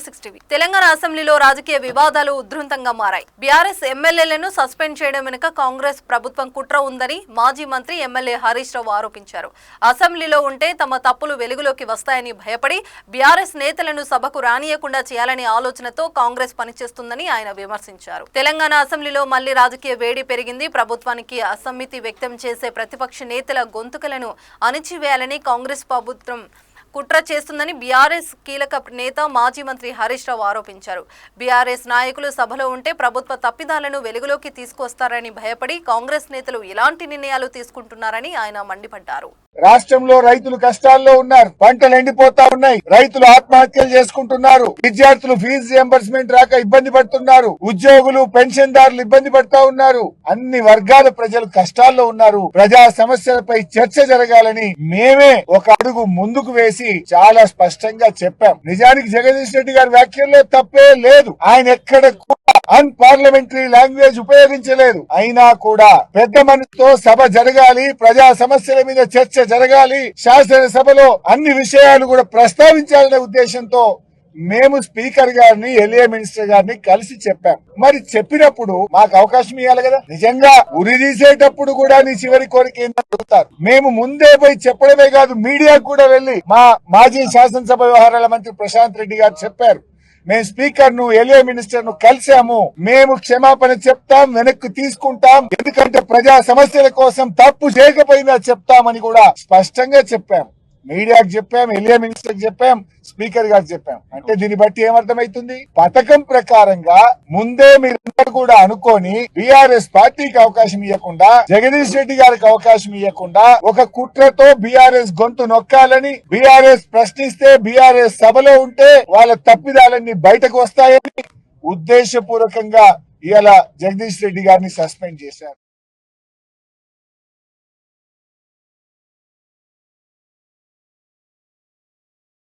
360 తెలంగాణ అసెంబ్లీలో రాజకీయ వివాదాలు ఉధృతంగా మారాయి. బీఆర్ఎస్ ఎమ్మెల్యేలను సస్పెండ్ చేయడం వెనుక కాంగ్రెస్ ప్రభుత్వం కుట్ర ఉందని మాజీ మంత్రి ఎమ్మెల్యే హరీష్ రావు ఆరోపించారు. అసెంబ్లీలో ఉంటే తమ తప్పులు వెలుగులోకి వస్తాయని భయపడి బీఆర్ఎస్ నేతలను సభకు రానియకుండా చేయాలనే ఆలోచనతో కాంగ్రెస్ పనిచేస్తుందని ఆయన విమర్శించారు. తెలంగాణ అసెంబ్లీలో మళ్లీ రాజకీయ వేడి పెరిగింది. ప్రభుత్వానికి అసమ్మతి వ్యక్తం చేసే ప్రతిపక్ష నేతల గొంతుకలను అణిచివేయాలని కాంగ్రెస్ ప్రభుత్వం కుట్ర చేస్తుందని బీఆర్ఎస్ కీలక నేత మాజీ మంత్రి హరీష్ రావు ఆరోపించారు. బీఆర్ఎస్ నాయకులు సభలో ఉంటే ప్రభుత్వ తప్పిదాలను వెలుగులోకి తీసుకొస్తారని భయపడి కాంగ్రెస్ నేతలు ఇలాంటి నిర్ణయాలు తీసుకుంటున్నారని ఆయన మండిపడ్డారు. రాష్ట్రంలో రైతులు కష్టాల్లో ఉన్నారు. పంటలు ఎండిపోతా ఉన్నాయి. రైతులు ఆత్మహత్యలు చేసుకుంటున్నారు. విద్యార్థులు ఫీజు రియంబర్స్మెంట్ రాక ఇబ్బంది పడుతున్నారు. ఉద్యోగులు పెన్షన్దారులు ఇబ్బంది పడుతా ఉన్నారు. అన్ని వర్గాల ప్రజలు కష్టాల్లో ఉన్నారు. ప్రజా సమస్యలపై చర్చ జరగాలని మేమే ఒక అడుగు ముందుకు వేసి చాలా స్పష్టంగా చెప్పాం. నిజానికి జగదీష్ రెడ్డి గారి వ్యాఖ్యల్లో తప్పే లేదు. ఆయన ఎక్కడ కూడా అన్పార్లమెంటరీ లాంగ్వేజ్ ఉపయోగించలేదు. అయినా కూడా పెద్ద మనసుతో సభ జరగాలి, ప్రజా సమస్యల మీద చర్చ జరగాలి, శాసనసభలో అన్ని విషయాలు కూడా ప్రస్తావించాలనే ఉద్దేశంతో మేము స్పీకర్ గారిని ఎల్ఏ మినిస్టర్ గారిని కలిసి చెప్పాం. మరి చెప్పినప్పుడు మాకు అవకాశం ఇవ్వాలి కదా. నిజంగా ఉరి తీసేటప్పుడు కూడా నీ చివరి కోరిక ఏంటని అడుగుతారు. మేము ముందే పోయి చెప్పడమే కాదు, మీడియాకు కూడా వెళ్లి మా మాజీ శాసనసభ వ్యవహారాల మంత్రి ప్రశాంత్ రెడ్డి గారు చెప్పారు. మేము స్పీకర్ ను ఎల్ఏ మినిస్టర్ ను కలిసాము. మేము క్షమాపణ చెప్తాం, వెనక్కి తీసుకుంటాం, ఎందుకంటే ప్రజా సమస్యల కోసం తప్పు చేయకపోయినా చెప్తామని కూడా స్పష్టంగా చెప్పాం. మీడియాకు చెప్పాం, ఎల్ఏ మినిస్టర్ చెప్పాం, స్పీకర్ గారు చెప్పాం. అంటే దీన్ని బట్టి ఏమర్థమైతుంది? పథకం ప్రకారంగా ముందే మీరందరూ కూడా అనుకోని బీఆర్ఎస్ పార్టీకి అవకాశం ఇవ్వకుండా, జగదీష్ రెడ్డి గారికి అవకాశం ఇవ్వకుండా ఒక కుట్రతో బీఆర్ఎస్ గొంతు నొక్కాలని, బీఆర్ఎస్ ప్రశ్నిస్తే బీఆర్ఎస్ సభలో ఉంటే వాళ్ళ తప్పిదాలన్నీ బయటకు వస్తాయని ఉద్దేశపూర్వకంగా ఇలా జగదీష్ రెడ్డి గారిని సస్పెండ్ చేశారు.